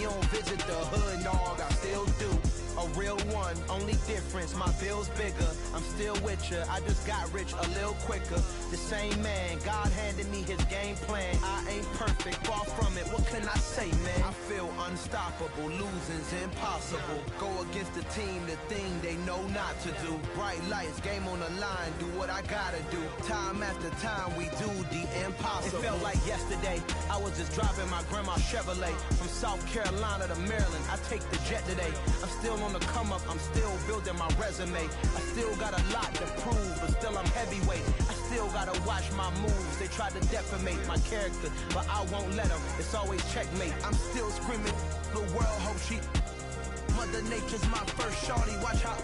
you don't visit the hood, dog, I still do. A real one, only difference, my bill's bigger. I'm still with ya, I just got rich a little quicker. The same man, God handed me his game plan. I ain't perfect, far from it, what can I say, man? I feel unstoppable, losing's impossible. Go against the team, the thing they know not to do. Bright lights, game on the line, do what I gotta do. Time after time, we do the impossible. It felt like yesterday, I was just driving my grandma's Chevrolet. From South Carolina to Maryland, I take the jet today. I'm still on the come up, I'm still building my resume. I still got a lot to prove, but still I'm heavyweight. I still gotta watch my moves, they try to defamate my character, but I won't let them, it's always checkmate. I'm still screaming, the world hope she Mother Nature's my first shorty, watch how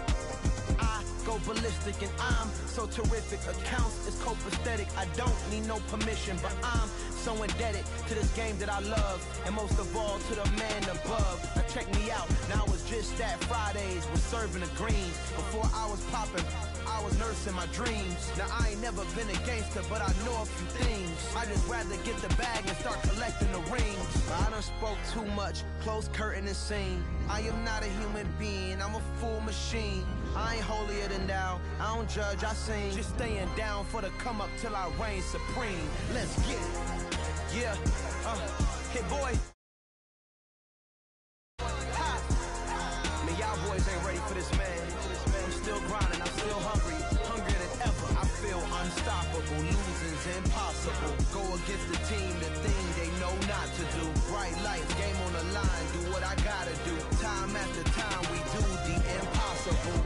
I go ballistic and I'm so terrific. Accounts is copacetic, I don't need no permission, but I'm so indebted to this game that I love, and most of all to the man above. Now check me out, now it's just that Fridays was serving the greens. Before I was popping, I was nursing my dreams. Now I ain't never been a gangster, but I know a few things. I just rather get the bag and start collecting the rings. I done spoke too much, close curtain and scene. I am not a human being, I'm a full machine. I ain't holier than thou, I don't judge, I sing. Just staying down for the come up till I reign supreme. Let's get it. Yeah, hit boy. Ha. Man, y'all boys ain't ready for this, man. I'm still grinding, I'm still hungry, hungrier than ever. I feel unstoppable, losing's impossible. Go against the team, the thing they know not to do. Bright lights, game on the line, do what I gotta do. Time after time, we do the impossible.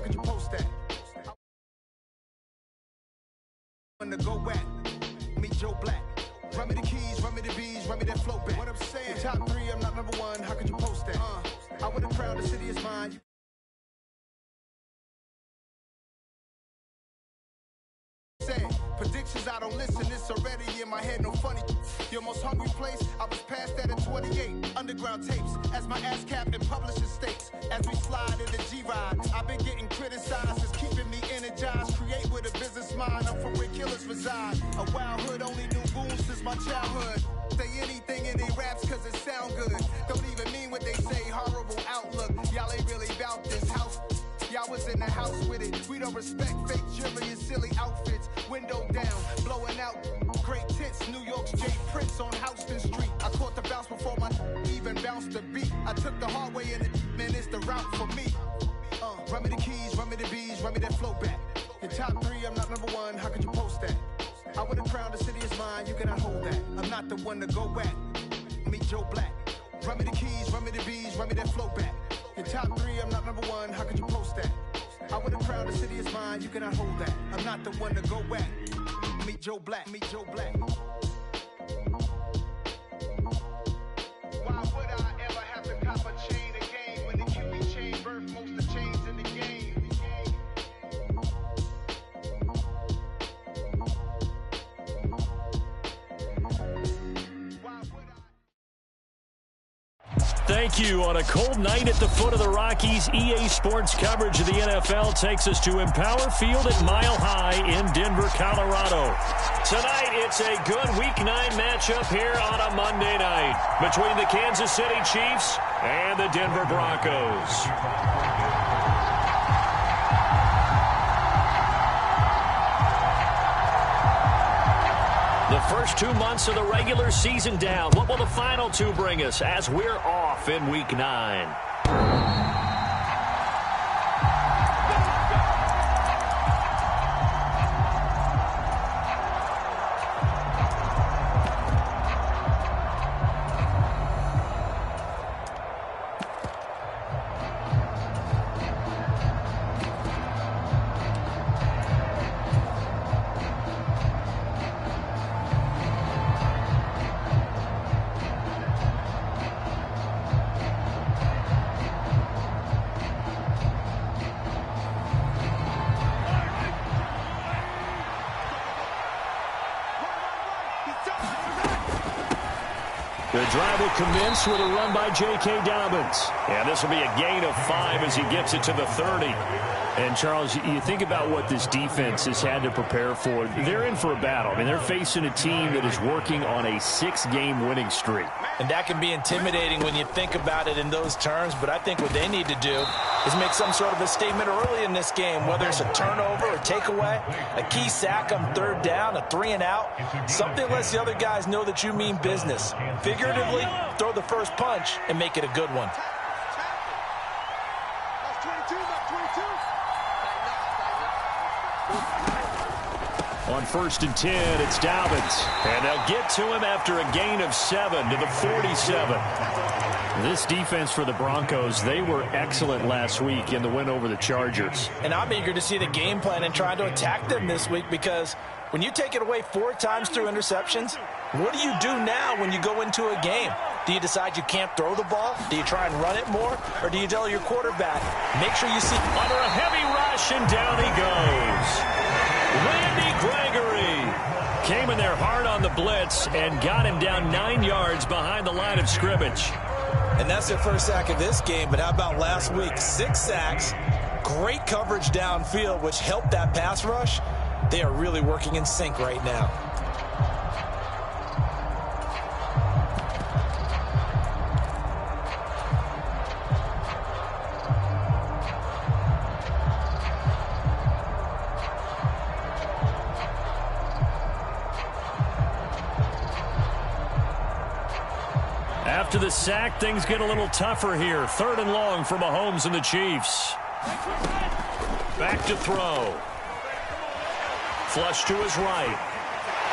could you post that? When to go back, meet Joe Black. Run me the keys, run me the bees, run me that flow back. What I'm saying, the top 3, I'm not number 1. How could you post that? I would have crowned the city is mine. Predictions, I don't listen, it's already in my head, no funny. Your most hungry place, I was past that at 28. Underground tapes, as my ass cap in publishing states. As we slide in the G-Ride, I've been getting criticized, it's keeping me energized. Create with a business mind, I'm from where killers reside. A wild hood, only knew goons since my childhood. Say anything in they raps cause it sound good. Don't even mean what they say, horrible outlook. Y'all ain't really about this house. Y'all was in the house with it. We don't respect fake jewelry and silly outfits. Window down, blowing out great tits. New York's J. Prince on Houston Street. I caught the bounce before my even bounced the beat. I took the hard way and man, it's the route for me. Run me the keys, run me the bees, run me that flow back. Your top 3, I'm not number 1. How could you post that? I would have crowned the city is mine. You cannot hold that. I'm not the one to go back. Meet Joe Black. Run me the keys, run me the bees, run me that flow back. Your top 3, I'm not number 1. How could you post that? I would have crowned the city is mine. You cannot hold that. I'm not the one to go back. Meet Joe Black. Meet Joe Black. Why would I ever have to cop a chain again when the QB chain birthed most of the chains in the game? Thank you. On a cold night at the foot of the Rockies, EA Sports coverage of the NFL takes us to Empower Field at Mile High in Denver, Colorado. Tonight, it's a good Week 9 matchup here on a Monday night between the Kansas City Chiefs and the Denver Broncos. The first 2 months of the regular season down. What will the final 2 bring us as we're off in Week 9? The drive will commence with a run by J.K. Dobbins. And this will be a gain of 5 as he gets it to the 30. And, Charles, you think about what this defense has had to prepare for. They're in for a battle. I mean, they're facing a team that is working on a 6-game winning streak. And that can be intimidating when you think about it in those terms. But I think what they need to do is make some sort of a statement early in this game, whether it's a turnover or takeaway, a key sack on 3rd down, a 3-and-out. Something lets the other guys know that you mean business. Figuratively, throw the first punch and make it a good one. On 1st and 10, it's Dobbins. And they'll get to him after a gain of 7 to the 47. This defense for the Broncos, they were excellent last week in the win over the Chargers. And I'm eager to see the game plan and try to attack them this week, because when you take it away 4 times through interceptions, what do you do now when you go into a game? Do you decide you can't throw the ball? Do you try and run it more? Or do you tell your quarterback, make sure you see under a heavy rush, and down he goes. Randy Gregory came in there hard on the blitz and got him down 9 yards behind the line of scrimmage. And that's their first sack of this game, but how about last week? 6 sacks, great coverage downfield, which helped that pass rush. They are really working in sync right now. After the sack, things get a little tougher here. 3rd and long for Mahomes and the Chiefs. Back to throw. Flush to his right.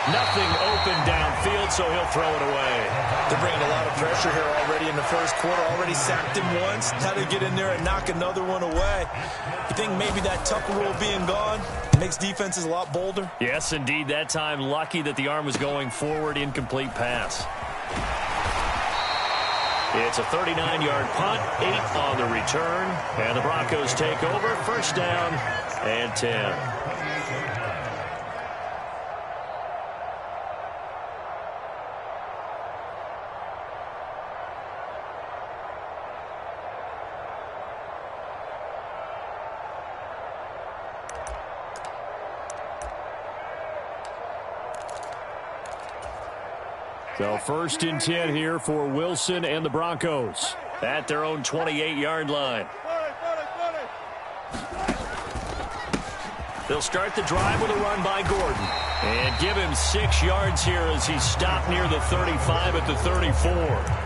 Nothing open downfield, so he'll throw it away. They're bringing a lot of pressure here already in the first quarter. Already sacked him once. Now to get in there and knock another one away. You think maybe that Tucker rule being gone makes defenses a lot bolder? Yes, indeed. That time, lucky that the arm was going forward. Incomplete pass. It's a 39-yard punt, 8 on the return, and the Broncos take over. First down and 10. So first and 10 here for Wilson and the Broncos at their own 28-yard line. They'll start the drive with a run by Gordon and give him 6 yards here as he stopped near the 35 at the 34.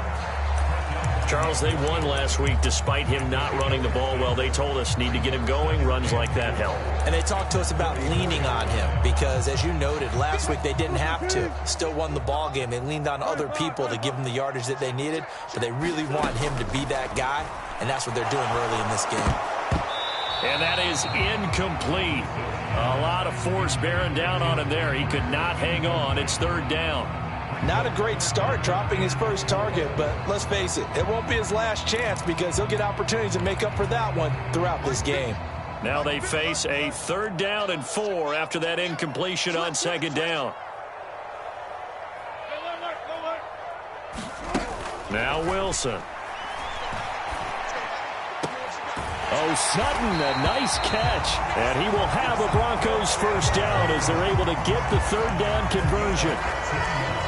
Charles, they won last week despite him not running the ball well. They told us need to get him going. Runs like that help. And they talked to us about leaning on him because, as you noted, last week they didn't have to. Still won the ball game. They leaned on other people to give them the yardage that they needed, but they really want him to be that guy, and that's what they're doing early in this game. And that is incomplete. A lot of force bearing down on him there. He could not hang on. It's third down. Not a great start dropping his first target, but let's face it, it won't be his last chance because he'll get opportunities to make up for that one throughout this game. Now they face a third down and 4 after that incompletion on second down. Now Wilson. Oh, Sutton, a nice catch. And he will have a Broncos first down as they're able to get the third down conversion.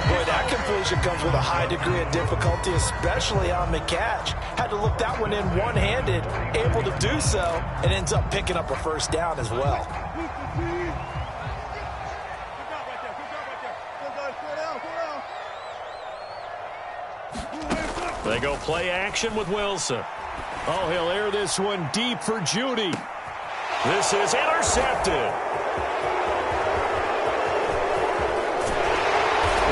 Boy, that completion comes with a high degree of difficulty, especially on the catch. Had to look that one in one-handed, able to do so, and ends up picking up a first down as well. They go play action with Wilson. Oh, he'll air this one deep for Judy. This is intercepted.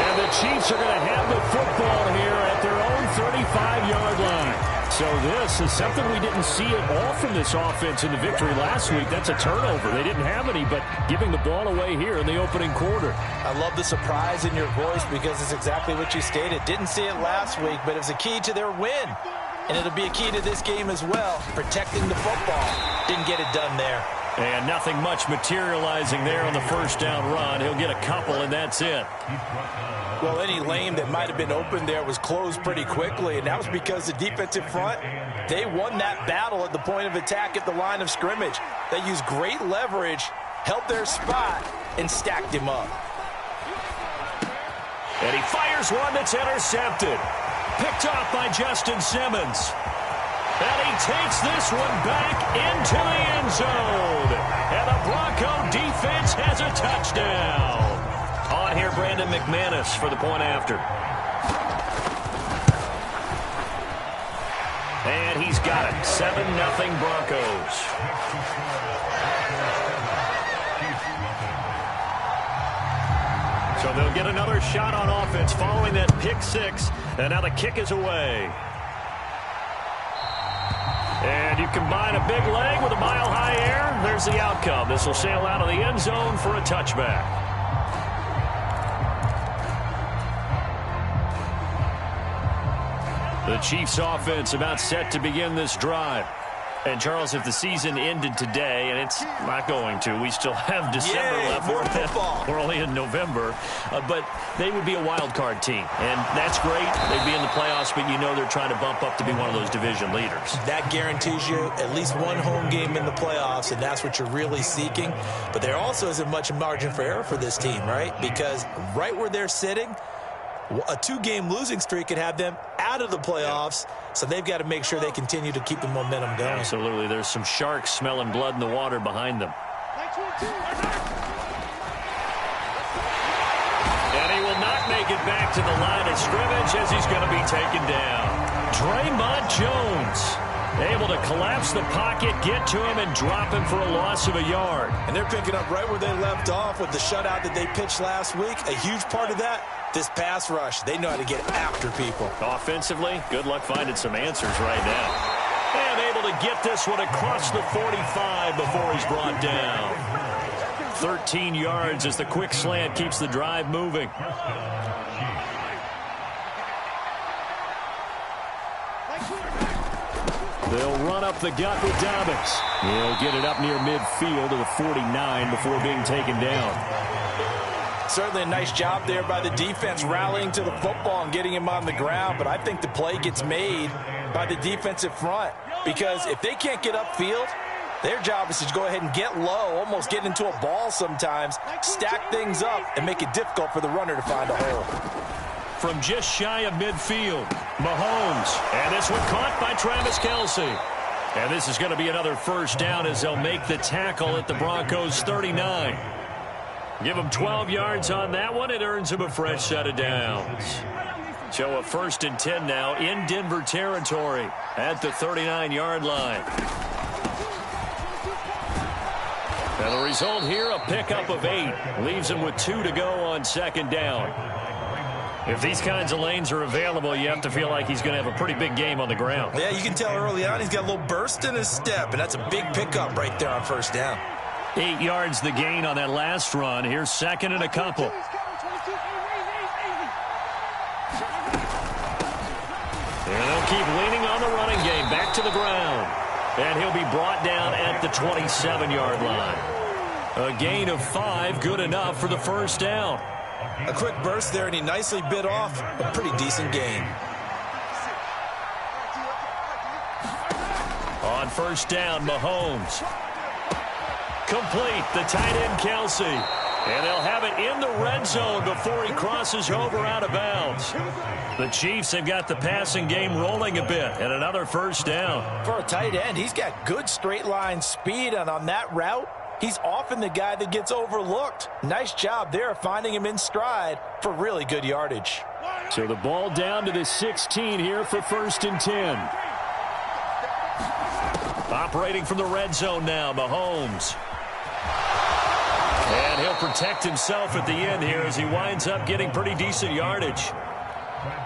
And the Chiefs are going to have the football here at their own 35-yard line. So this is something we didn't see at all from this offense in the victory last week. That's a turnover. They didn't have any, but giving the ball away here in the opening quarter. I love the surprise in your voice because it's exactly what you stated. Didn't see it last week, but it was a key to their win. And it'll be a key to this game as well, protecting the football. Didn't get it done there. And nothing much materializing there on the first down run. He'll get a couple, and that's it. Well, any lane that might have been open there was closed pretty quickly, and that was because the defensive front, they won that battle at the point of attack at the line of scrimmage. They used great leverage, held their spot, and stacked him up. And he fires one that's intercepted. Picked off by Justin Simmons. And he takes this one back into the end zone. And the Bronco defense has a touchdown. On here, Brandon McManus for the point after. And he's got it. 7-0 Broncos. So they'll get another shot on offense following that pick six. And now the kick is away. And you combine a big leg with a mile-high air. There's the outcome. This will sail out of the end zone for a touchback. The Chiefs offense about set to begin this drive. And, Charles, if the season ended today, and it's not going to, we still have December left. More football. We're only in November. But they would be a wild card team. And that's great. They'd be in the playoffs, but you know they're trying to bump up to be one of those division leaders. That guarantees you at least one home game in the playoffs, and that's what you're really seeking. But there also isn't much margin for error for this team, right? Because right where they're sitting, a 2-game losing streak could have them out of the playoffs, so they've got to make sure they continue to keep the momentum going. Absolutely. There's some sharks smelling blood in the water behind them. And he will not make it back to the line of scrimmage as he's going to be taken down. Draymond Jones. Able to collapse the pocket, get to him, and drop him for a loss of a yard. And they're picking up right where they left off with the shutout that they pitched last week. A huge part of that, this pass rush. They know how to get after people. Offensively, good luck finding some answers right now. And able to get this one across the 45 before he's brought down. 13 yards as the quick slant keeps the drive moving. They'll run up the gut with Dobbins. He'll get it up near midfield to the 49 before being taken down. Certainly a nice job there by the defense rallying to the football and getting him on the ground, but I think the play gets made by the defensive front because if they can't get upfield, their job is to go ahead and get low, almost get into a ball sometimes, stack things up, and make it difficult for the runner to find a hole. From just shy of midfield, Mahomes. And this one caught by Travis Kelce. And this is going to be another first down as they'll make the tackle at the Broncos' 39. Give him 12 yards on that one. It earns him a fresh set of downs. So a 1st and 10 now in Denver territory at the 39-yard line. And the result here, a pickup of 8. Leaves him with 2 to go on 2nd down. If these kinds of lanes are available, you have to feel like he's going to have a pretty big game on the ground. Yeah, you can tell early on he's got a little burst in his step, and that's a big pickup right there on 1st down. 8 yards the gain on that last run. Here's 2nd and a couple. And they'll keep leaning on the running game. Back to the ground. And he'll be brought down at the 27-yard line. A gain of 5, good enough for the 1st down. A quick burst there, and he nicely bit off a pretty decent gain. On 1st down, Mahomes. Complete, the tight end, Kelce. And they'll have it in the red zone before he crosses over out of bounds. The Chiefs have got the passing game rolling a bit, and another 1st down. For a tight end, he's got good straight line speed, and on that route, he's often the guy that gets overlooked. Nice job there finding him in stride for really good yardage. So the ball down to the 16 here for 1st and 10. Operating from the red zone now, Mahomes. And he'll protect himself at the end here as he winds up getting pretty decent yardage.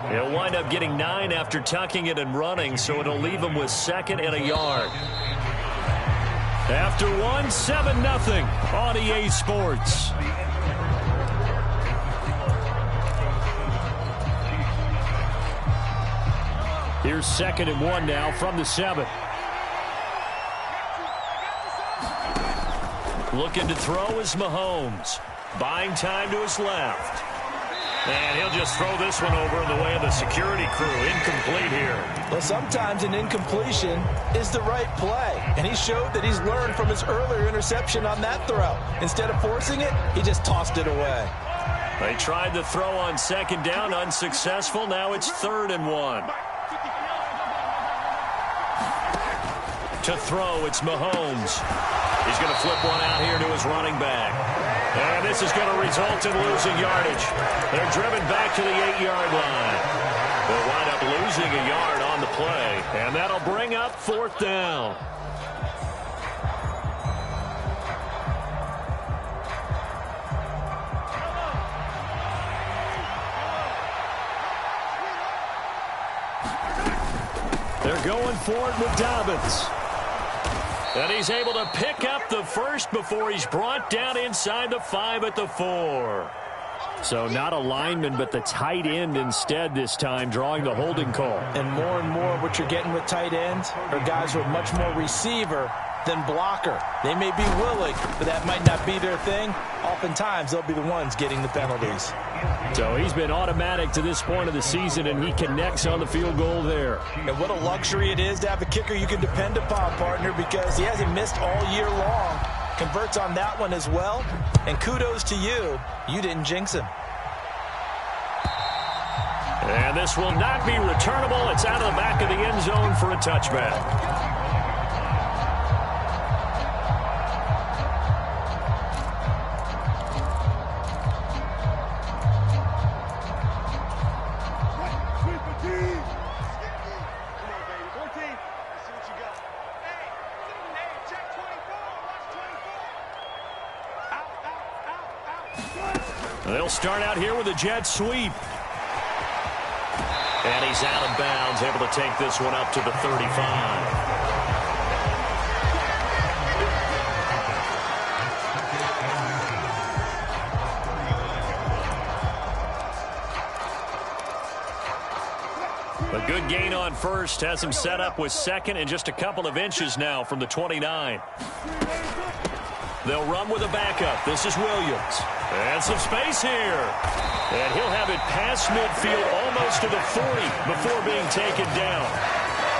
He'll wind up getting 9 after tucking it and running, so it'll leave him with 2nd and a yard. After one, 7-0 on EA Sports. Here's 2nd and 1 now from the 7. Looking to throw is Mahomes. Buying time to his left. And he'll just throw this one over in the way of the security crew. Incomplete here. Well, sometimes an incompletion is the right play. And he showed that he's learned from his earlier interception on that throw. Instead of forcing it, he just tossed it away. They tried the throw on 2nd down, unsuccessful. Now it's 3rd and 1. To throw, it's Mahomes. He's going to flip one out here to his running back. And this is going to result in losing yardage. They're driven back to the 8-yard line. They'll wind up losing a yard on the play. And that'll bring up 4th down. They're going for it with Dobbins. And he's able to pick up the 1st before he's brought down inside the 5 at the 4. So not a lineman, but the tight end instead this time, drawing the holding call. And more what you're getting with tight ends are guys who are much more receiver than blocker. They may be willing, but that might not be their thing. Oftentimes, they'll be the ones getting the penalties. So he's been automatic to this point of the season, and he connects on the field goal there. And what a luxury it is to have a kicker you can depend upon, partner, because he hasn't missed all year long. Converts on that one as well. And kudos to you. You didn't jinx him. And this will not be returnable. It's out of the back of the end zone for a touchback. They'll start out here with a jet sweep. And he's out of bounds, able to take this one up to the 35. A good gain on first has him set up with second and just a couple of inches now from the 29. They'll run with a backup. This is Williams. And some space here. And he'll have it past midfield almost to the 40 before being taken down.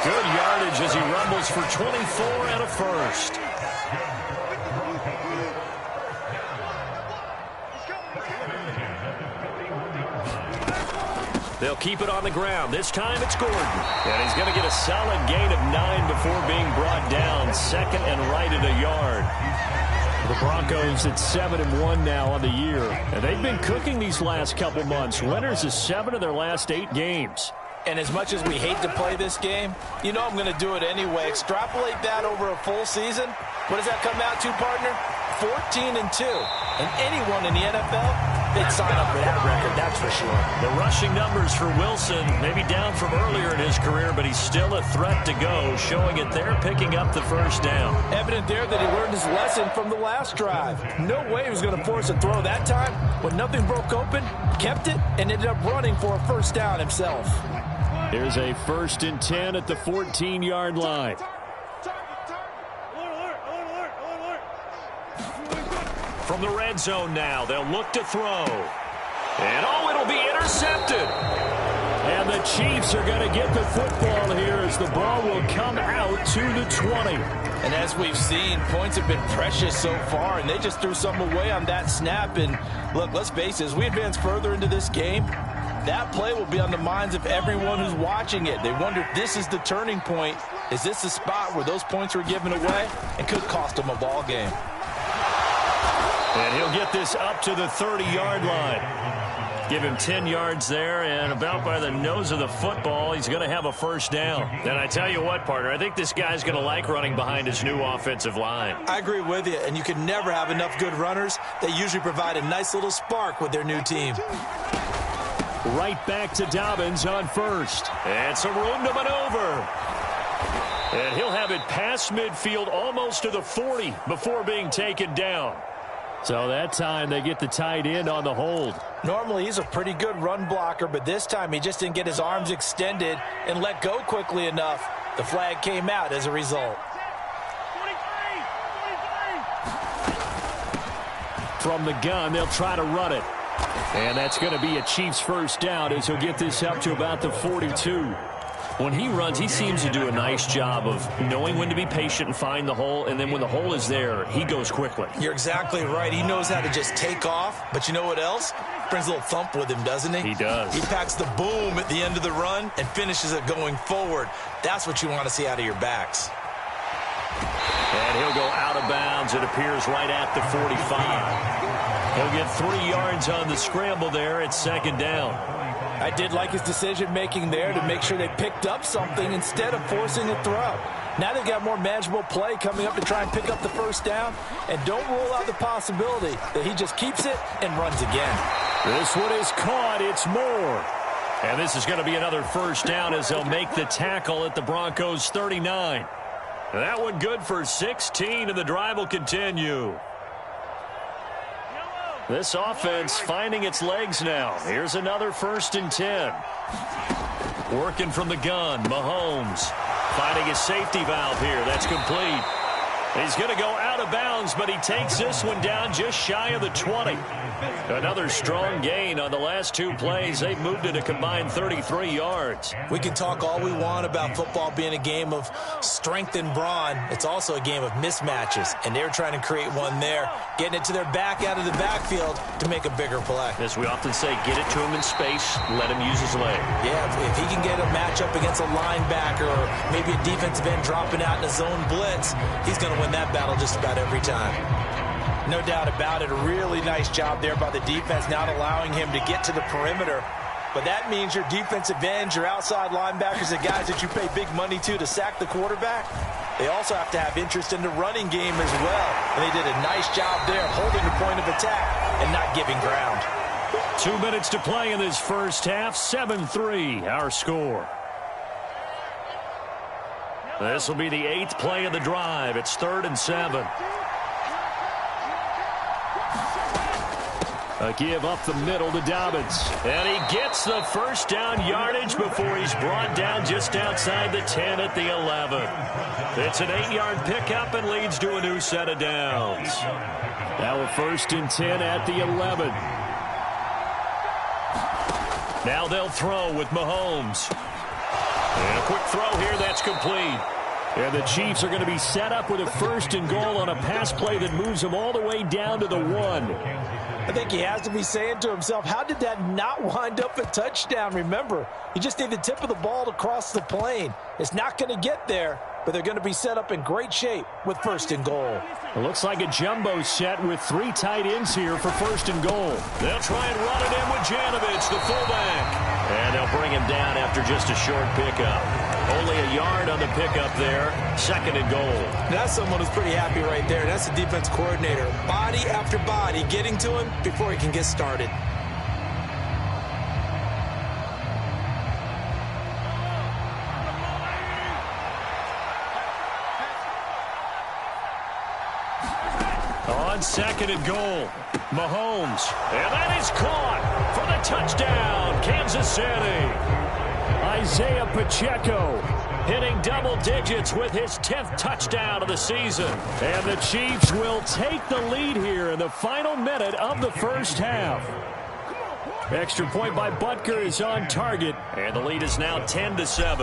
Good yardage as he rumbles for 24 and a first. They'll keep it on the ground. This time it's Gordon. And he's going to get a solid gain of 9 before being brought down. Second and right at a yard. The Broncos at 7-1 now on the year. And they've been cooking these last couple months. Winners of 7 of their last 8 games. And as much as we hate to play this game, you know I'm going to do it anyway. Extrapolate that over a full season. What does that come out to, partner? 14-2. And anyone in the NFL, they'd sign up for that record, that's for sure. The rushing numbers for Wilson, maybe down from earlier in his career, but he's still a threat to go, showing it there, picking up the first down. Evident there that he learned his lesson from the last drive. No way he was going to force a throw that time. When nothing broke open, kept it, and ended up running for a first down himself. Here's a 1st and 10 at the 14-yard line. From the red zone now, they'll look to throw. And it'll be intercepted. And the Chiefs are going to get the football here as the ball will come out to the 20. And as we've seen, points have been precious so far, and they just threw some away on that snap. And look, let's face it, as we advance further into this game, that play will be on the minds of everyone who's watching it. They wonder if this is the turning point. Is this the spot where those points were given away and could cost them a ball game? And he'll get this up to the 30-yard line. Give him 10 yards there, and about by the nose of the football, he's going to have a first down. And I tell you what, partner, I think this guy's going to like running behind his new offensive line. I agree with you, and you can never have enough good runners. They usually provide a nice little spark with their new team. Right back to Dobbins on first. And some room to maneuver. And he'll have it past midfield almost to the 40 before being taken down. So that time they get the tight end on the hold. Normally he's a pretty good run blocker, but this time he just didn't get his arms extended and let go quickly enough. The flag came out as a result. From the gun, they'll try to run it. And that's going to be a Chiefs first down as he'll get this up to about the 42. When he runs, he seems to do a nice job of knowing when to be patient and find the hole, and then when the hole is there, he goes quickly. You're exactly right. He knows how to just take off, but you know what else? Brings a little thump with him, doesn't he? He does. He packs the boom at the end of the run and finishes it going forward. That's what you want to see out of your backs. And he'll go out of bounds, it appears, right at the 45. He'll get 3 yards on the scramble there at second down. I did like his decision-making there to make sure they picked up something instead of forcing a throw. Now they've got more manageable play coming up to try and pick up the first down. And don't rule out the possibility that he just keeps it and runs again. This one is caught. It's Moore. And this is going to be another first down as they'll make the tackle at the Broncos' 39. That one good for 16, and the drive will continue. This offense finding its legs now. Here's another 1st and 10. Working from the gun, Mahomes finding his safety valve here. That's complete. He's going to go out of bounds, but he takes this one down just shy of the 20. Another strong gain on the last 2 plays. They've moved it a combined 33 yards. We can talk all we want about football being a game of strength and brawn. It's also a game of mismatches, and they're trying to create one there, getting it to their back out of the backfield to make a bigger play. As we often say, get it to him in space, let him use his leg. Yeah, if he can get a matchup against a linebacker or maybe a defensive end dropping out in a zone blitz, he's going to win that battle just about every time. No doubt about it. A really nice job there by the defense, not allowing him to get to the perimeter. But that means your defensive ends, your outside linebackers, the guys that you pay big money to sack the quarterback, they also have to have interest in the running game as well. And they did a nice job there holding the point of attack and not giving ground. 2 minutes to play in this first half. 7-3 our score. This will be the 8th play of the drive. It's 3rd and 7. A give up the middle to Dobbins. And he gets the first down yardage before he's brought down just outside the 10 at the 11. It's an 8-yard pickup and leads to a new set of downs. Now a 1st and 10 at the 11. Now they'll throw with Mahomes. And a quick throw here that's complete. And the Chiefs are going to be set up with a 1st and goal on a pass play that moves them all the way down to the 1. I think he has to be saying to himself, how did that not wind up a touchdown? Remember, you just need the tip of the ball to cross the plane. It's not going to get there, but they're going to be set up in great shape with 1st and goal. It looks like a jumbo set with 3 tight ends here for 1st and goal. They'll try and run it in with Janovich, the fullback. And they'll bring him down after just a short pickup. Only a yard on the pickup there. 2nd and goal. That's someone who's pretty happy right there. That's the defense coordinator. Body after body getting to him before he can get started. On 2nd and goal, Mahomes. And that is caught for the touchdown, Kansas City. Isaiah Pacheco hitting double digits with his 10th touchdown of the season. And the Chiefs will take the lead here in the final minute of the first half. Extra point by Butker is on target, and the lead is now 10-7.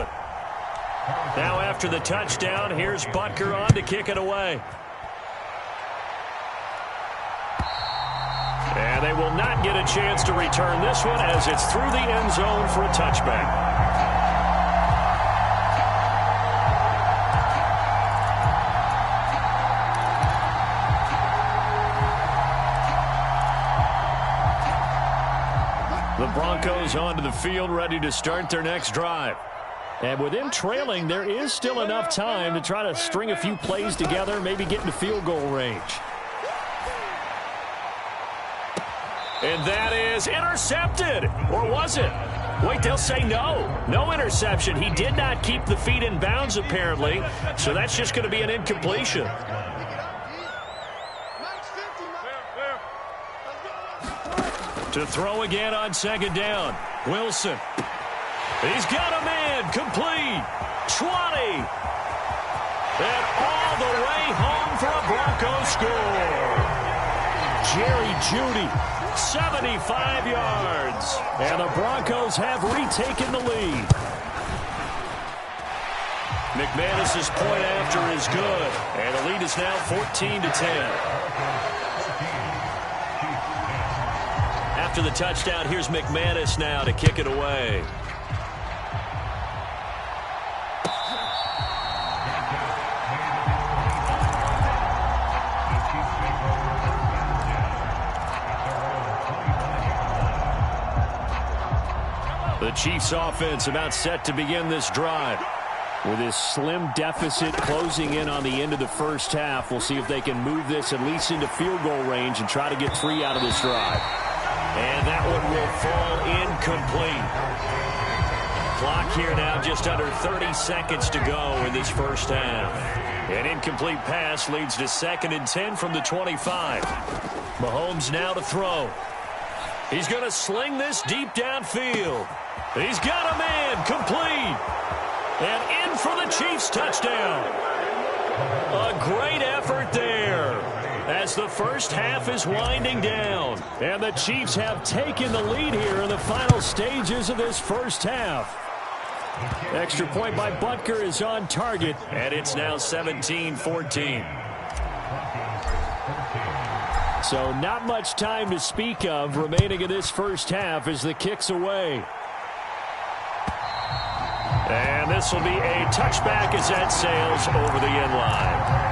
Now after the touchdown, here's Butker on to kick it away. And they will not get a chance to return this one as it's through the end zone for a touchback. The Broncos onto the field ready to start their next drive. And with them trailing, there is still enough time to try to string a few plays together, maybe get into field goal range. And that is intercepted. Or was it? Wait, they'll say no. No interception. He did not keep the feet in bounds, apparently. So that's just going to be an incompletion. To throw again on 2nd down. Wilson. He's got a man. Complete. 20. And all the way home for a Broncos score. Jerry Jeudy. 75 yards. And the Broncos have retaken the lead. McManus's point after is good. And the lead is now 14-10. After the touchdown, here's McManus now to kick it away. The Chiefs offense about set to begin this drive. With this slim deficit closing in on the end of the first half, we'll see if they can move this at least into field goal range and try to get 3 out of this drive. And that one will fall incomplete. Clock here now just under 30 seconds to go in this first half. An incomplete pass leads to 2nd and 10 from the 25. Mahomes now to throw. He's going to sling this deep downfield. He's got a man. Complete. And in for the Chiefs touchdown. A great effort there as the first half is winding down. And the Chiefs have taken the lead here in the final stages of this first half. Extra point by Butker is on target, and it's now 17-14. So not much time to speak of remaining in this first half as the kick's away. And this will be a touchback as that sails over the end line.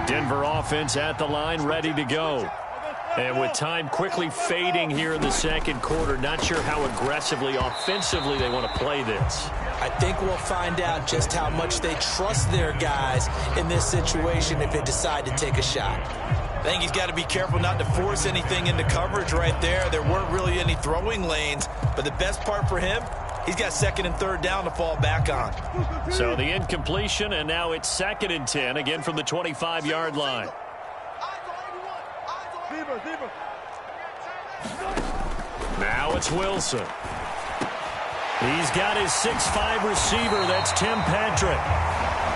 Denver offense at the line, ready to go. And with time quickly fading here in the second quarter, not sure how aggressively, offensively they want to play this. I think we'll find out just how much they trust their guys in this situation if they decide to take a shot. I think he's got to be careful not to force anything into coverage right there. There weren't really any throwing lanes, but the best part for him, he's got second and third down to fall back on. So the incompletion, and now it's 2nd and 10, again from the 25-yard line. Now it's Wilson. He's got his 6'5" receiver. That's Tim Patrick.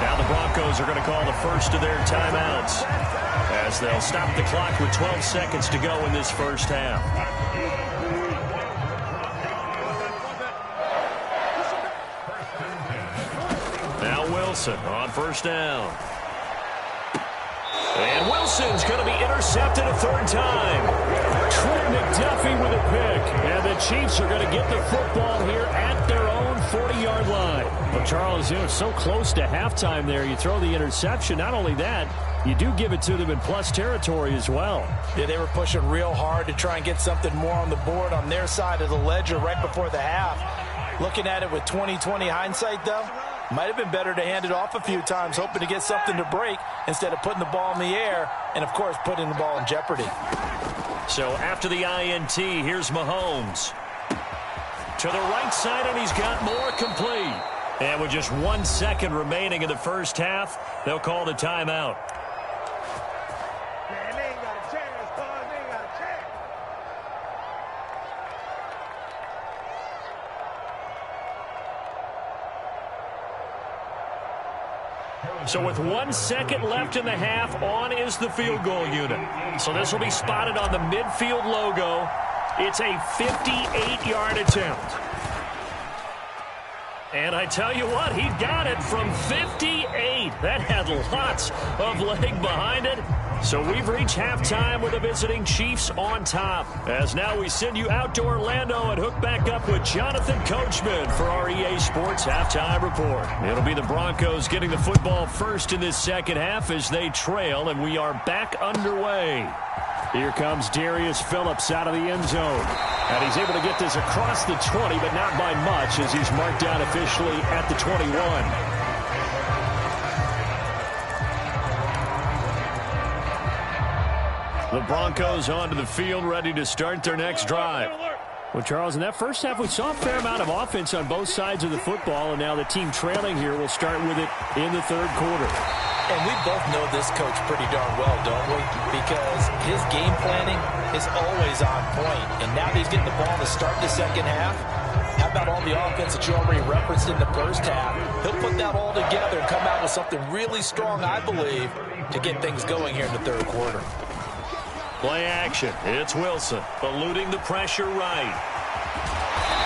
Now the Broncos are going to call the first of their timeouts as they'll stop the clock with 12 seconds to go in this first half. Now Wilson on first down. And Wilson's going to be intercepted a third time. Trent McDuffie with a pick. And the Chiefs are going to get the football here at their own 40-yard line. Well, Charles, you know, so close to halftime there. You throw the interception. Not only that, you do give it to them in plus territory as well. Yeah, they were pushing real hard to try and get something more on the board on their side of the ledger right before the half. Looking at it with 20/20 hindsight, though, might have been better to hand it off a few times, hoping to get something to break instead of putting the ball in the air and, of course, putting the ball in jeopardy. So after the INT, here's Mahomes. To the right side, and he's got more complete. And with just 1 second remaining in the first half, they'll call the timeout. So with 1 second left in the half, on is the field goal unit. So this will be spotted on the midfield logo. It's a 58-yard attempt. And I tell you what, he got it from 58. That had lots of leg behind it. So we've reached halftime with the visiting Chiefs on top. As now we send you out to Orlando and hook back up with Jonathan Coachman for our EA Sports Halftime Report. It'll be the Broncos getting the football first in this second half as they trail, and we are back underway. Here comes Darius Phillips out of the end zone. And he's able to get this across the 20, but not by much as he's marked down officially at the 21. The Broncos onto the field, ready to start their next drive. Well, Charles, in that first half, we saw a fair amount of offense on both sides of the football, and now the team trailing here will start with it in the third quarter. And we both know this coach pretty darn well, don't we? Because his game planning is always on point. And now that he's getting the ball to start the second half, how about all the offense that you already referenced in the first half? He'll put that all together and come out with something really strong, I believe, to get things going here in the third quarter. Play action. It's Wilson eluding the pressure right.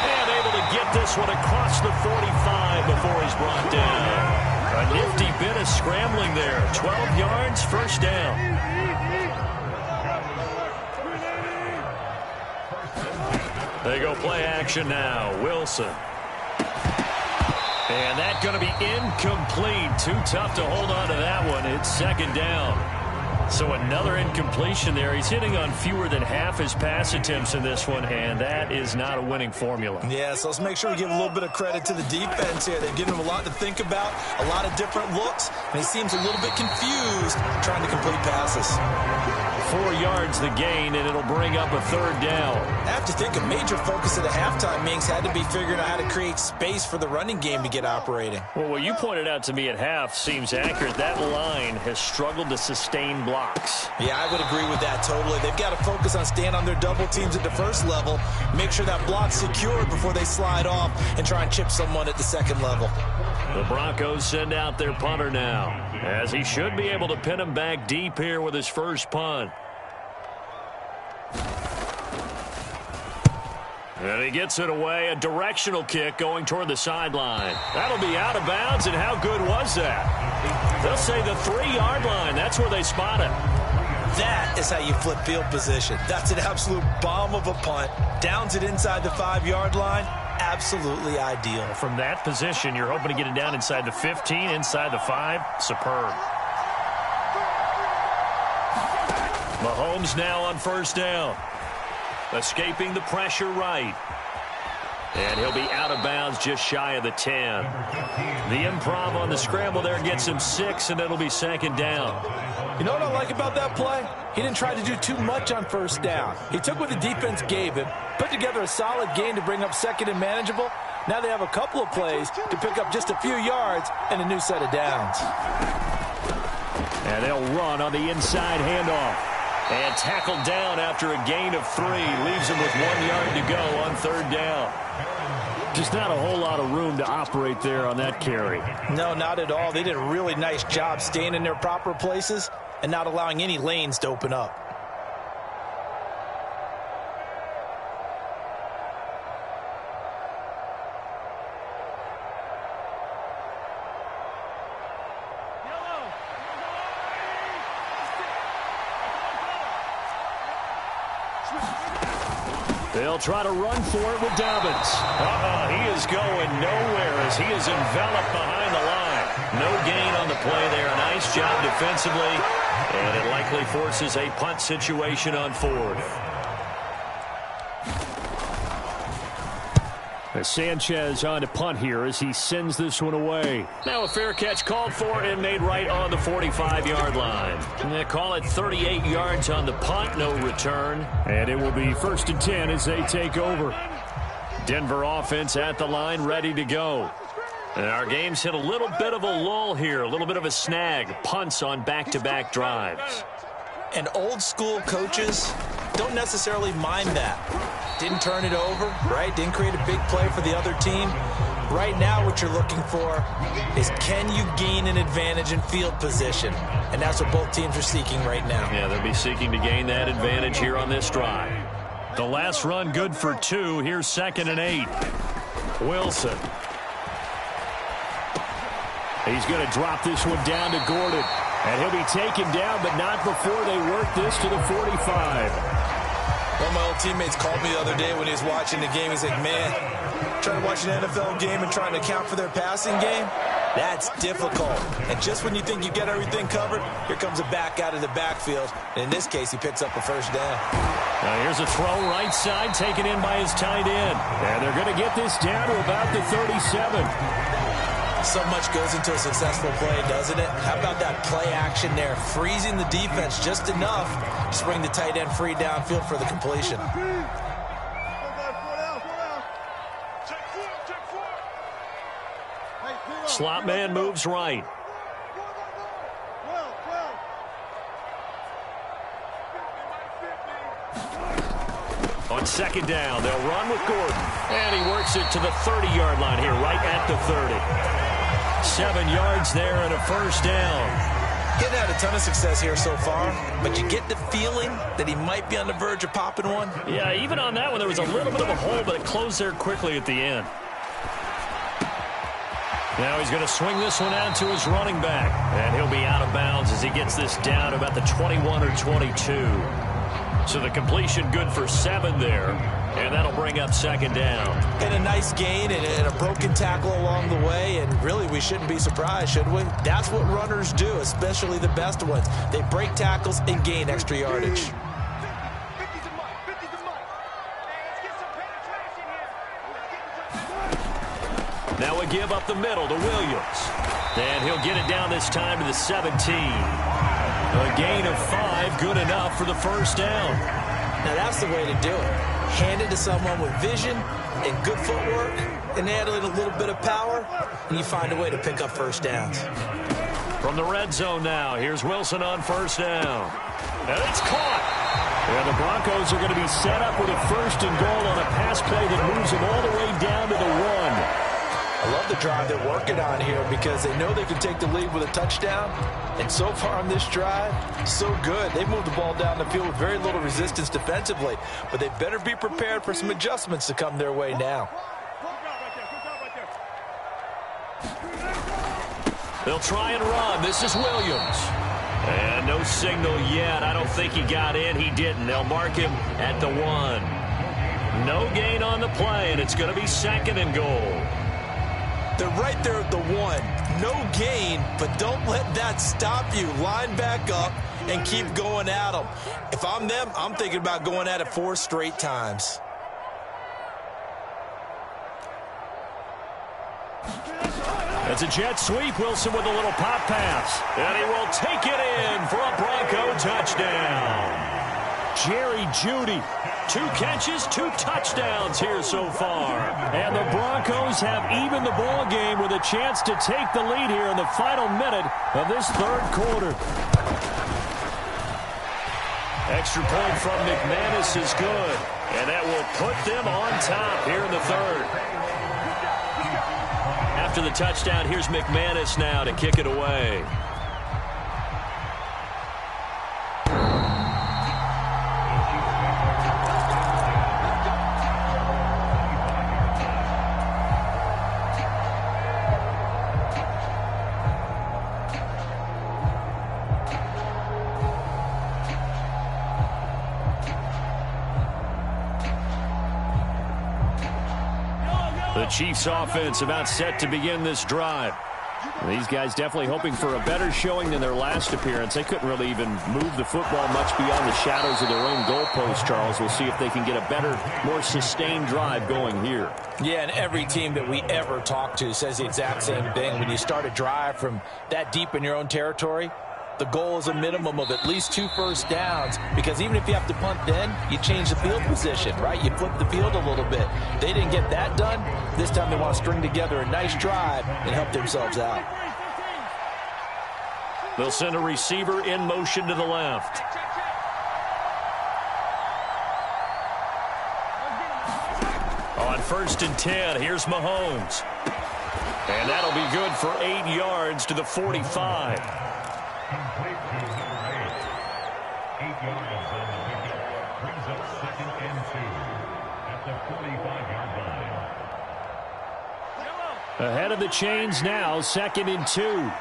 And able to get this one across the 45 before he's brought down. A nifty bit of scrambling there. 12 yards, first down. They go play action now. Wilson. And that's going to be incomplete. Too tough to hold on to that one. It's second down. So another incompletion there. He's hitting on fewer than half his pass attempts in this one, and that is not a winning formula. Yeah, so let's make sure we give a little bit of credit to the defense here. They've given him a lot to think about, a lot of different looks, and he seems a little bit confused trying to complete passes. 4 yards the gain, and it'll bring up a third down. I have to think a major focus of the halftime meetings had to be figuring out how to create space for the running game to get operating. Well, what you pointed out to me at half seems accurate. That line has struggled to sustain blocks. Yeah, I would agree with that totally. They've got to focus on staying on their double teams at the first level, make sure that block's secured before they slide off and try and chip someone at the second level. The Broncos send out their punter now, as he should be able to pin him back deep here with his first punt. And he gets it away, a directional kick going toward the sideline. That'll be out of bounds, and how good was that? They'll say the 3-yard line. That's where they spot it. That is how you flip field position. That's an absolute bomb of a punt. Downs it inside the 5-yard line. Absolutely ideal. From that position, you're hoping to get it down inside the 15, inside the 5. Superb. Mahomes now on first down. Escaping the pressure right. And he'll be out of bounds just shy of the 10. The improv on the scramble there gets him 6, and it'll be second down. You know what I like about that play? He didn't try to do too much on first down. He took what the defense gave him, put together a solid game to bring up second and manageable. Now they have a couple of plays to pick up just a few yards and a new set of downs. And they'll run on the inside handoff. And tackled down after a gain of 3. Leaves him with 1 yard to go on third down. Just not a whole lot of room to operate there on that carry. No, not at all. They did a really nice job staying in their proper places and not allowing any lanes to open up. They'll try to run for it with Dobbins. He is going nowhere as he is enveloped behind the line. No gain on the play there. A nice job defensively. And it likely forces a punt situation on fourth. Sanchez on to punt here as he sends this one away. Now a fair catch called for and made right on the 45-yard line. And they call it 38 yards on the punt, no return. And it will be 1st and 10 as they take over. Denver offense at the line, ready to go. And our game's hit a little bit of a lull here, a little bit of a snag. Punts on back-to-back drives. And old school coaches don't necessarily mind that. Didn't turn it over, right? Didn't create a big play for the other team. Right now what you're looking for is, can you gain an advantage in field position? And that's what both teams are seeking right now. Yeah, they'll be seeking to gain that advantage here on this drive. The last run good for 2. Here's 2nd and 8. Wilson. He's going to drop this one down to Gordon. And he'll be taken down, but not before they work this to the 45. One of my old teammates called me the other day when he was watching the game. He's like, man, trying to watch an NFL game and trying to account for their passing game, that's difficult. And just when you think you get everything covered, here comes a back out of the backfield. And in this case, he picks up a first down. Now here's a throw right side taken in by his tight end. And they're going to get this down to about the 37. So much goes into a successful play, doesn't it? How about that play action there? Freezing the defense just enough to bring the tight end free downfield for the completion. Slot man moves right. On 2nd down, they'll run with Gordon. And he works it to the 30-yard line here, right at the 30. 7 yards there and a first down. Getting had a ton of success here so far, but you get the feeling that he might be on the verge of popping one. Yeah, even on that one, there was a little bit of a hole, but it closed there quickly at the end. Now he's going to swing this one out to his running back. And he'll be out of bounds as he gets this down about the 21 or 22. So the completion good for 7 there. And that'll bring up 2nd down. And a nice gain and a broken tackle along the way. And really, we shouldn't be surprised, should we? That's what runners do, especially the best ones. They break tackles and gain extra yardage. Now we give up the middle to Williams. And he'll get it down this time to the 17. A gain of 5, good enough for the first down. Now that's the way to do it. Hand it to someone with vision and good footwork, and add in a little bit of power, and you find a way to pick up first downs. From the red zone now, here's Wilson on first down. And it's caught. And the Broncos are going to be set up with a 1st and goal on a pass play that moves them all the way down to the 1. I love the drive they're working on here because they know they can take the lead with a touchdown. And so far on this drive, so good. They moved the ball down the field with very little resistance defensively. But they better be prepared for some adjustments to come their way now. They'll try and run. This is Williams. And no signal yet. I don't think he got in. He didn't. They'll mark him at the 1. No gain on the play, and it's going to be 2nd and goal. They're right there at the 1. No gain, but don't let that stop you. Line back up and keep going at them. If I'm them, I'm thinking about going at it 4 straight times. It's a jet sweep. Wilson with a little pop pass. And he will take it in for a Bronco touchdown. Jerry Jeudy, 2 catches, 2 touchdowns here so far. And the Broncos have evened the ball game with a chance to take the lead here in the final minute of this 3rd quarter. Extra point from McManus is good. And that will put them on top here in the 3rd. After the touchdown, here's McManus now to kick it away. The Chiefs offense about set to begin this drive. These guys definitely hoping for a better showing than their last appearance. They couldn't really even move the football much beyond the shadows of their own goalpost, Charles. We'll see if they can get a better, more sustained drive going here. Yeah, and every team that we ever talk to says the exact same thing. When you start a drive from that deep in your own territory, the goal is a minimum of at least 2 first downs, because even if you have to punt then, you change the field position, right? You flip the field a little bit. They didn't get that done. This time they want to string together a nice drive and help themselves out. They'll send a receiver in motion to the left. On 1st and 10, here's Mahomes. And that'll be good for 8 yards to the 45. 8 yards on the pickup brings up 2nd and 2 at the 45-yard line. Ahead of the chains now, 2nd and 2.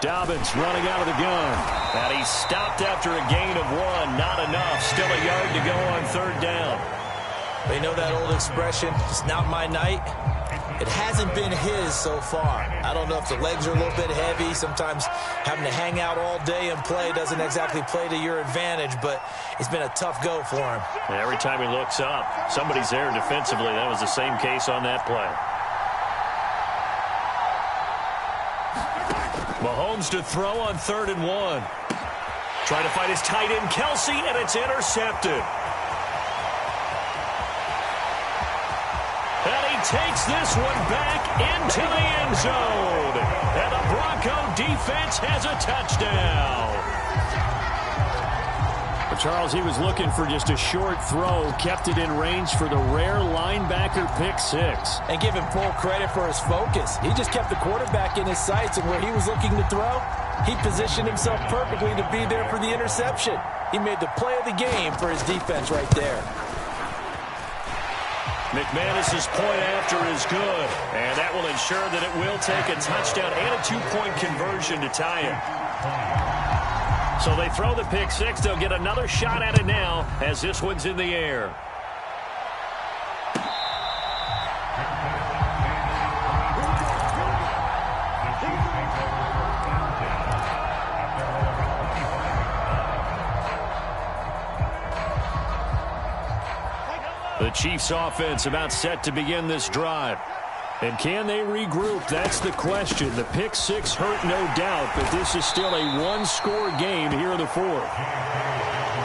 Dobbins running out of the gun. And he stopped after a gain of 1. Not enough. Still a yard to go on 3rd down. They know that old expression, it's not my night. It hasn't been his so far. I don't know if the legs are a little bit heavy. Sometimes having to hang out all day and play doesn't exactly play to your advantage, but it's been a tough go for him. And every time he looks up, somebody's there defensively. That was the same case on that play. Mahomes to throw on 3rd and 1. Trying to find his tight end, Kelsey, and it's intercepted. And he takes this one back into the end zone. And the Bronco defense has a touchdown. But Charles, he was looking for just a short throw, kept it in range for the rare linebacker pick 6. And give him full credit for his focus. He just kept the quarterback in his sights, and where he was looking to throw, he positioned himself perfectly to be there for the interception. He made the play of the game for his defense right there. McManus's point after is good, and that will ensure that it will take a touchdown and a 2-point conversion to tie it. So they throw the pick 6. They'll get another shot at it now as this one's in the air. The Chiefs offense about set to begin this drive. And can they regroup? That's the question. The pick 6 hurt, no doubt, but this is still a 1-score game here in the 4th.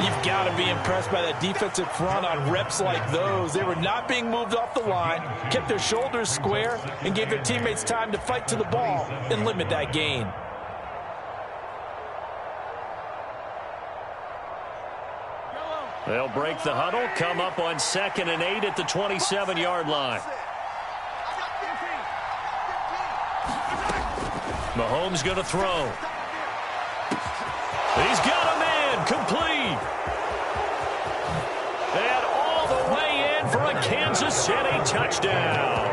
You've got to be impressed by that defensive front on reps like those. They were not being moved off the line, kept their shoulders square, and gave their teammates time to fight to the ball and limit that gain. They'll break the huddle, come up on 2nd and 8 at the 27-yard line. Mahomes going to throw. He's got a man, complete. And all the way in for a Kansas City touchdown.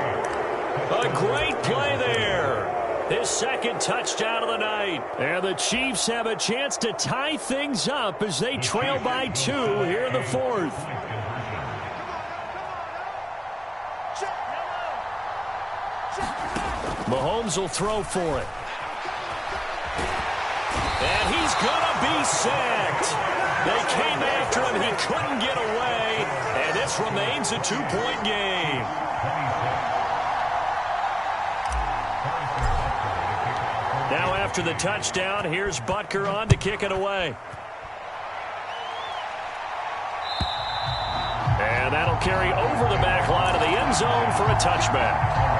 A great play there. His 2nd touchdown of the night. And the Chiefs have a chance to tie things up as they trail by 2 here in the 4th. Mahomes will throw for it. And he's going to be sacked. They came after him. He couldn't get away. And this remains a 2-point game. Now after the touchdown, here's Butker on to kick it away. And that'll carry over the back line of the end zone for a touchback.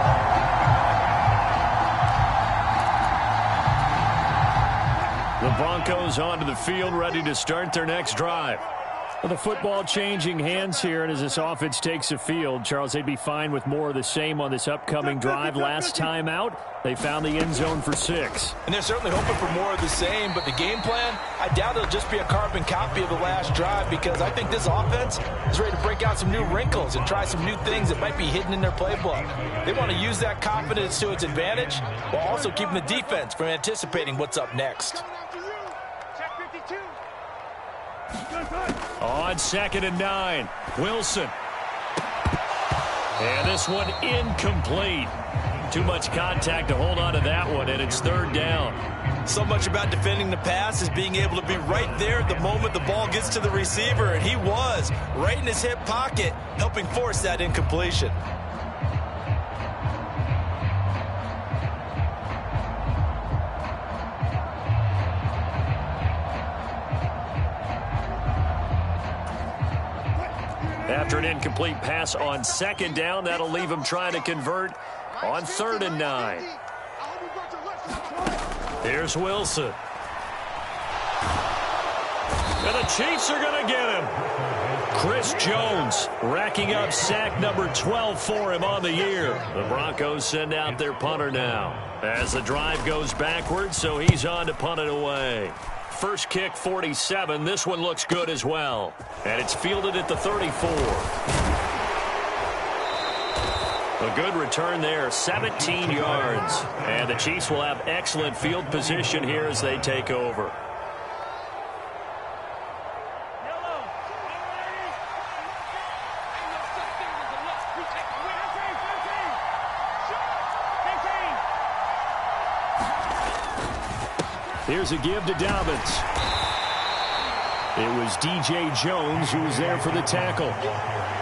The Broncos onto the field, ready to start their next drive. Well, the football changing hands here, and as this offense takes the field, Charles, they'd be fine with more of the same on this upcoming drive. Last time out, they found the end zone for 6. And they're certainly hoping for more of the same, but the game plan, I doubt it'll just be a carbon copy of the last drive, because I think this offense is ready to break out some new wrinkles and try some new things that might be hidden in their playbook. They want to use that confidence to its advantage while also keeping the defense from anticipating what's up next. On 2nd and 9, Wilson. And this one incomplete. Too much contact to hold on to that one, and it's 3rd down. So much about defending the pass is being able to be right there at the moment the ball gets to the receiver, and he was right in his hip pocket, helping force that incompletion. After an incomplete pass on 2nd down, that'll leave him trying to convert on 3rd and 9. Here's Wilson. And the Chiefs are going to get him. Chris Jones racking up sack number 12 for him on the year. The Broncos send out their punter now as the drive goes backwards, so he's on to punt it away. First kick, 47. This one looks good as well. And it's fielded at the 34. A good return there, 17 yards. And the Chiefs will have excellent field position here as they take over. Here's a give to Dobbins. It was DJ Jones who was there for the tackle.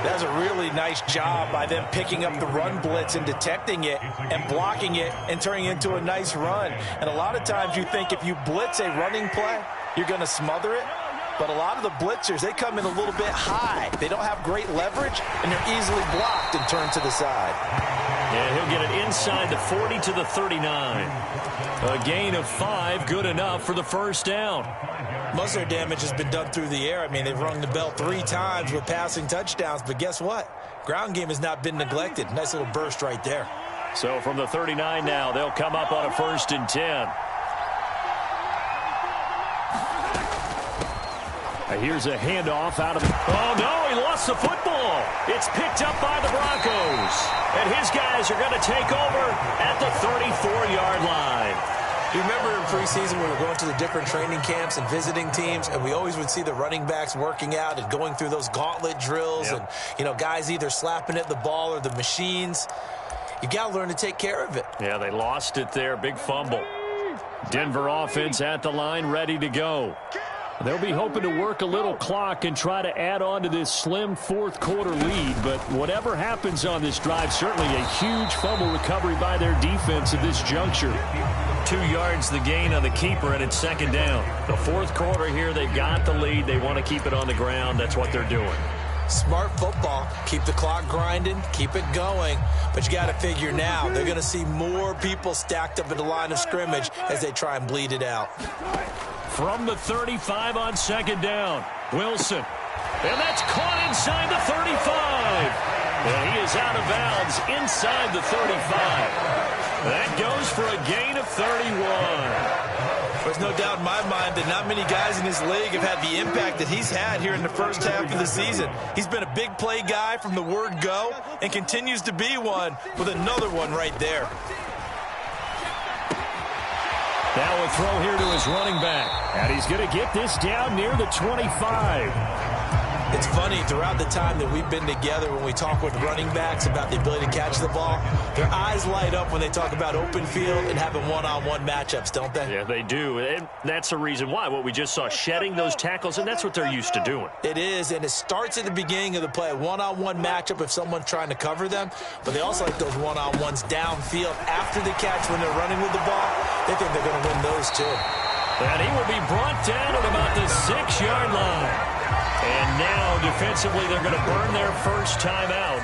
That's a really nice job by them picking up the run blitz and detecting it and blocking it and turning it into a nice run. And a lot of times you think if you blitz a running play, you're going to smother it. But a lot of the blitzers, they come in a little bit high. They don't have great leverage, and they're easily blocked and turned to the side. Yeah, he'll get it inside the 40 to the 39. A gain of 5, good enough for the first down. Most of their damage has been done through the air. I mean, they've rung the bell 3 times with passing touchdowns, but guess what? Ground game has not been neglected. Nice little burst right there. So from the 39 now, they'll come up on a 1st and 10. Here's a handoff out of the... Oh, no, he lost the football. It's picked up by the Broncos. And his guys are going to take over at the 34-yard line. Do you remember in preseason when we were going to the different training camps and visiting teams, and we always would see the running backs working out and going through those gauntlet drills, and, you know, guys either slapping at the ball or the machines. You got to learn to take care of it. Yeah, they lost it there. Big fumble. Denver offense at the line, ready to go. They'll be hoping to work a little clock and try to add on to this slim 4th quarter lead. But whatever happens on this drive, certainly a huge fumble recovery by their defense at this juncture. 2 yards the gain on the keeper, and it's 2nd down. The 4th quarter here, they've got the lead. They want to keep it on the ground. That's what they're doing. Smart football. Keep the clock grinding. Keep it going. But you got to figure now they're going to see more people stacked up at the line of scrimmage as they try and bleed it out. From the 35 on 2nd down, Wilson. And that's caught inside the 35. And he is out of bounds inside the 35. That goes for a gain of 31. There's no doubt in my mind that not many guys in this league have had the impact that he's had here in the first half of the season. He's been a big play guy from the word go and continues to be one with another one right there. Now a throw here to his running back. And he's going to get this down near the 25. It's funny, throughout the time that we've been together, when we talk with running backs about the ability to catch the ball, their eyes light up when they talk about open field and having one-on-one matchups, don't they? Yeah, they do. And that's the reason why. What we just saw, shedding those tackles, and that's what they're used to doing. It is, and it starts at the beginning of the play. One-on-one matchup if someone's trying to cover them, but they also like those one-on-ones downfield after the catch when they're running with the ball. They think they're going to win those too. And he will be brought down at about the 6-yard line. And now, defensively, they're going to burn their first timeout.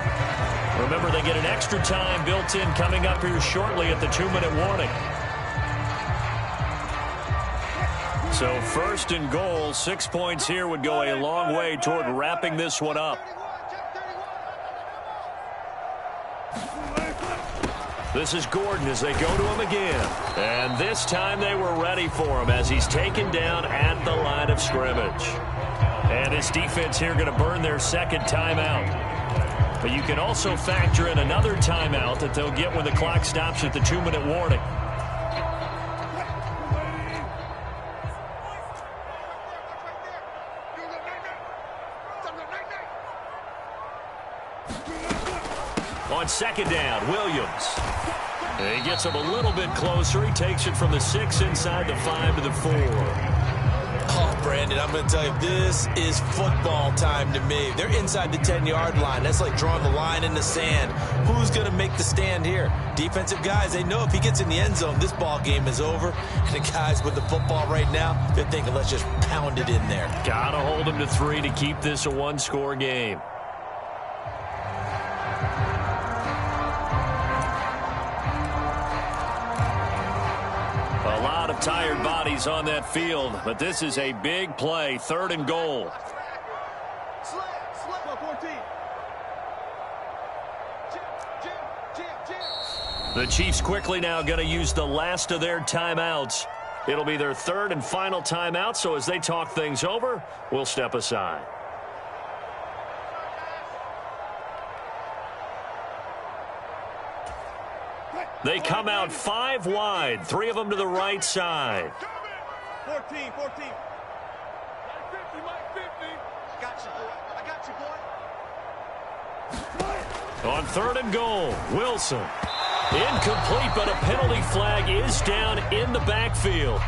Remember, they get an extra time built in coming up here shortly at the 2-minute warning. So, first and goal, 6 points here would go a long way toward wrapping this one up. This is Gordon as they go to him again. And this time they were ready for him as he's taken down at the line of scrimmage. And his defense here going to burn their second timeout. But you can also factor in another timeout that they'll get when the clock stops at the 2-minute warning. On second down, Williams. He gets him a little bit closer. He takes it from the 6 inside the 5 to the 4. Oh, Brandon, I'm going to tell you, this is football time to me. They're inside the 10-yard line. That's like drawing the line in the sand. Who's going to make the stand here? Defensive guys, they know if he gets in the end zone, this ball game is over. And the guys with the football right now, they're thinking, let's just pound it in there. Got to hold him to 3 to keep this a one-score game. A lot of tired bodies on that field, but this is a big play, 3rd and goal. The Chiefs quickly now going to use the last of their timeouts. It'll be their 3rd and final timeout, so as they talk things over, we'll step aside. They come out 5 wide, 3 of them to the right side. 14. Got 50, Mike, 50. I got you, boy. On 3rd and goal, Wilson. Incomplete, but a penalty flag is down in the backfield.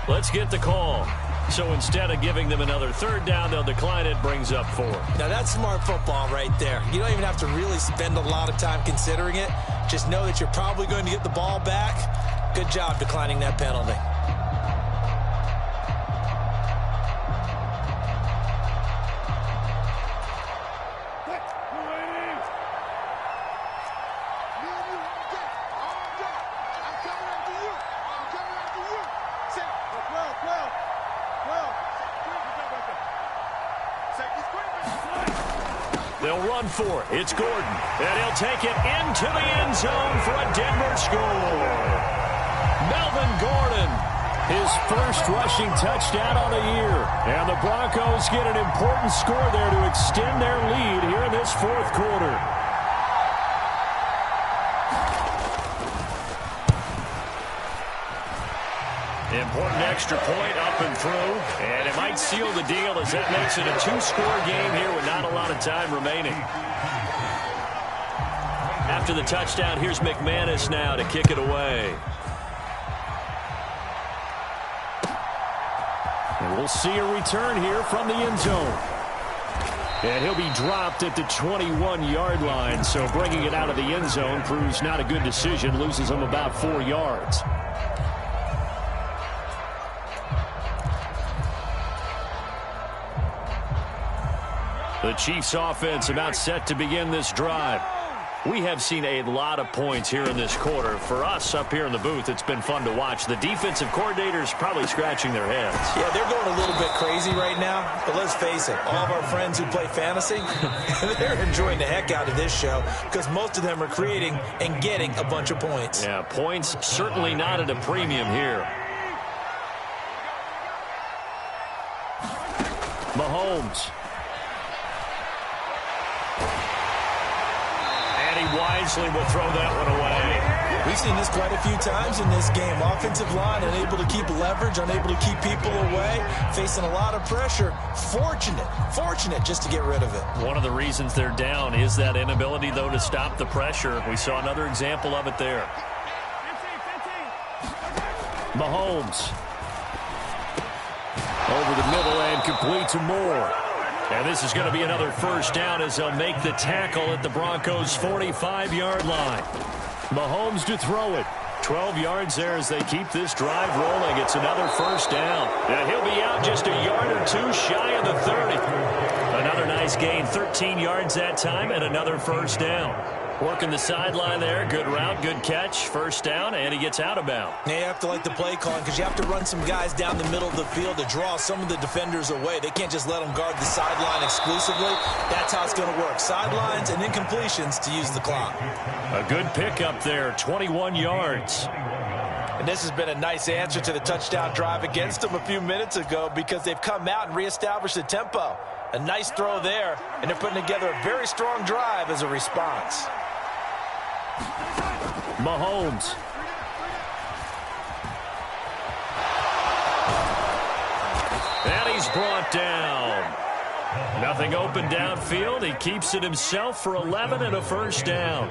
Let's get the call. So instead of giving them another 3rd down, they'll decline it, brings up 4. Now that's smart football right there. You don't even have to really spend a lot of time considering it. Just know that you're probably going to get the ball back. Good job declining that penalty. They'll run for it. It's Gordon. And he'll take it into the end zone for a Denver score. Melvin Gordon, his first rushing touchdown on the year. And the Broncos get an important score there to extend their lead here in this 4th quarter. Important extra point up and through, and it might seal the deal as that makes it a 2-score game here with not a lot of time remaining. After the touchdown, here's McManus now to kick it away. And we'll see a return here from the end zone. And he'll be dropped at the 21-yard line, so bringing it out of the end zone proves not a good decision, loses him about 4 yards. The Chiefs offense about set to begin this drive. We have seen a lot of points here in this quarter. For us up here in the booth, it's been fun to watch. The defensive coordinators probably scratching their heads. Yeah, they're going a little bit crazy right now. But let's face it, all of our friends who play fantasy, they're enjoying the heck out of this show because most of them are creating and getting a bunch of points. Yeah, points certainly not at a premium here. Mahomes. wisely will throw that one away. We've seen this quite a few times in this game. Offensive line unable to keep leverage, unable to keep people away, facing a lot of pressure. Fortunate just to get rid of it. One of the reasons they're down is that inability, though, to stop the pressure. We saw another example of it there. Mahomes. Over the middle and complete to Moore. And this is going to be another first down as they'll make the tackle at the Broncos' 45-yard line. Mahomes to throw it. 12 yards there as they keep this drive rolling. It's another first down. Now he'll be out just a yard or two shy of the 30. Another nice gain, 13 yards that time, and another first down. Working the sideline there. Good route, good catch. First down, and he gets out of bounds. Now you have to like the play calling because you have to run some guys down the middle of the field to draw some of the defenders away. They can't just let them guard the sideline exclusively. That's how it's going to work. Sidelines and incompletions to use the clock. A good pickup there, 21 yards. And this has been a nice answer to the touchdown drive against them a few minutes ago because they've come out and reestablished the tempo. A nice throw there, and they're putting together a very strong drive as a response. Mahomes. And he's brought down. Nothing open downfield. He keeps it himself for 11 and a first down.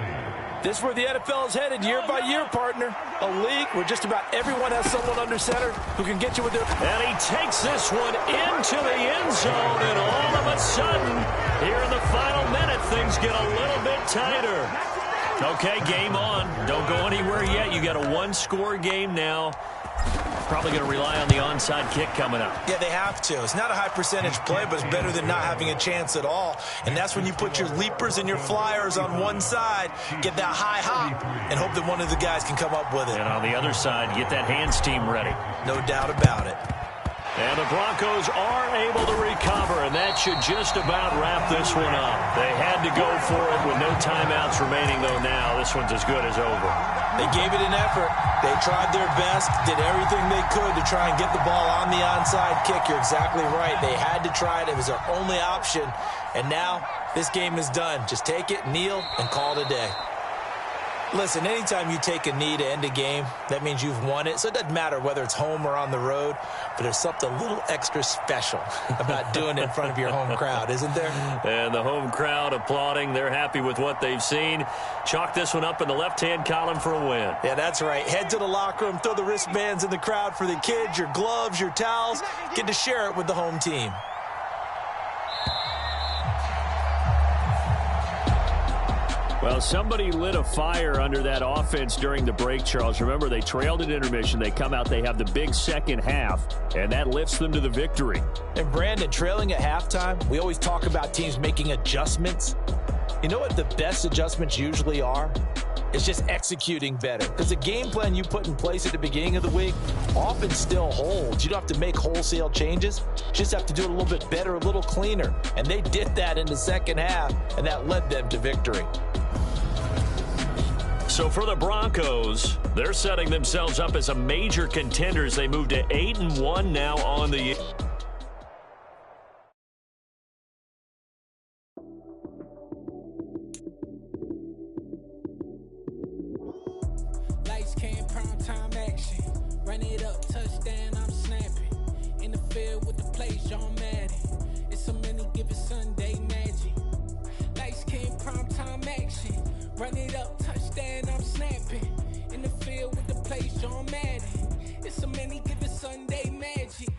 This is where the NFL is headed year by year, partner. A league where just about everyone has someone under center who can get you with their... And he takes this one into the end zone, and all of a sudden, here in the final minute, things get a little bit tighter. Okay, game on. Don't go anywhere yet. You got a one-score game now. Probably going to rely on the onside kick coming up. Yeah, they have to. It's not a high percentage play, but it's better than not having a chance at all. And that's when you put your leapers and your flyers on one side, get that high hop, and hope that one of the guys can come up with it. And on the other side, get that hands team ready. No doubt about it. And the Broncos are able to recover, and that should just about wrap this one up. They had to go for it with no timeouts remaining, though now this one's as good as over. They gave it an effort. They tried their best, did everything they could to try and get the ball on the onside kick. You're exactly right. They had to try it. It was their only option. And now this game is done. Just take it, kneel, and call it a day. Listen, anytime you take a knee to end a game, that means you've won it. So it doesn't matter whether it's home or on the road, but there's something a little extra special about doing it in front of your home crowd, isn't there? And the home crowd applauding. They're happy with what they've seen. Chalk this one up in the left-hand column for a win. Yeah, that's right. Head to the locker room, throw the wristbands in the crowd for the kids, your gloves, your towels. Get to share it with the home team. Well, somebody lit a fire under that offense during the break, Charles. Remember, they trailed at intermission. They come out, they have the big second half, and that lifts them to the victory. And, Brandon, trailing at halftime, we always talk about teams making adjustments. You know what the best adjustments usually are? It's just executing better. Because the game plan you put in place at the beginning of the week often still holds. You don't have to make wholesale changes. You just have to do it a little bit better, a little cleaner. And they did that in the second half, and that led them to victory. So for the Broncos, they're setting themselves up as a major contender as they move to 8-1 now on the year. Lights came, prime time action. Run it up, touchdown, I'm snapping. In the field with the plays, John Madden. It's so many, give it Sunday magic. Lights came, prime time action. Run it up, touchdown, I'm snapping. In the field with the plays, John Madden. It's so many, give it Sunday magic.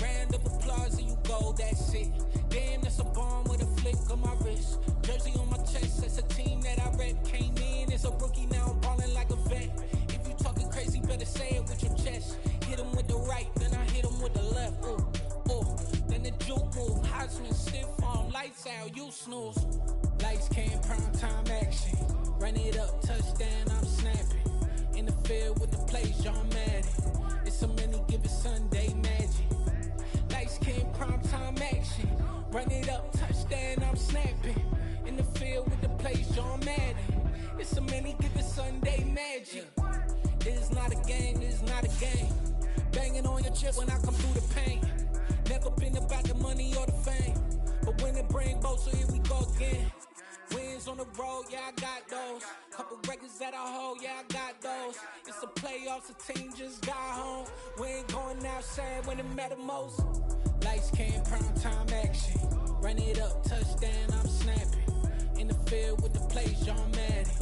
Round of applause and you go, that's it. Damn, that's a bomb with a flick on my wrist. Jersey on my chest, that's a team that I rep. Came in as a rookie, now I'm ballin' like a vet. If you talking crazy, better say it with your chest. Hit him with the right, then I hit him with the left. Ooh, ooh, then the juke move. IceMan stiff on, lights out, you snooze. Lights came, prime time action. Run it up, touchdown, I'm snapping. In the field with the plays, John Madden. It's so many, give it Sunday magic. Lights came, prime time action. Run it up, touchdown, I'm snapping. In the field with the plays, John Madden. It's so many, give it Sunday magic. This is not a game, this is not a game. Banging on your chest when I come through the pain. Never been about the money or the fame. But when it bring both, so here we go again. Wins Bands on the road, yeah, I got those. Couple records that I hold, yeah, I got those. It's the playoffs, the team just got home. We ain't going outside when it matter most. Lights came, prime time action. Run it up, touchdown, I'm snapping. In the field with the plays, John Madden.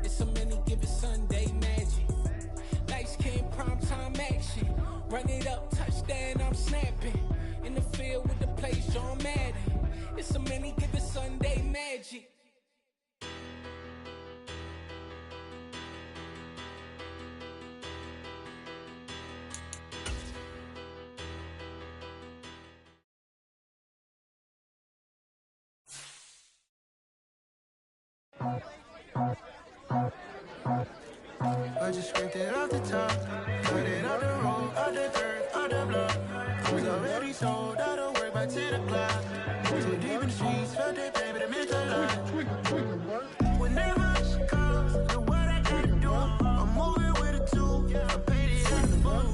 It's a many given Sunday magic. Lights came, prime time action. Run it up, touchdown, I'm snapping. In the field with the plays, John Madden. It's a many given Sunday magic. I just scraped it off the top, cut it off the road, out the dirt, out the block. I was already sold, I don't work by 10 o'clock. Too deep in the streets, felt that pain, but it meant a lot. Whenever she calls, know what I gotta do. I'm moving with a two, I'm painted as a book.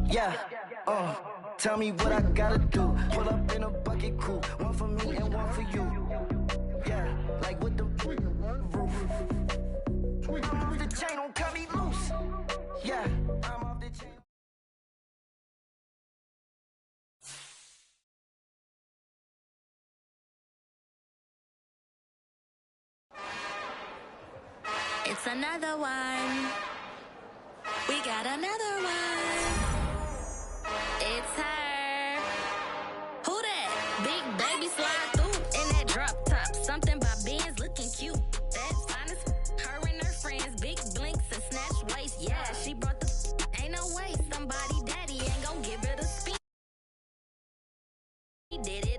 Yeah, tell me what I gotta do. Pull up in a bucket crew, one for me and one for you. Yeah, like with the roof. I'm off the chain, don't cut me loose. Yeah, I'm off the chain. It's another one. We got another one. It's her. Who that? Big baby slide through in that drop top. Something by Benz looking cute. That's honest. Her and her friends, big blinks and snatch waist. Yeah, she brought the. Ain't no way somebody daddy ain't gon' give it a spin. He did it.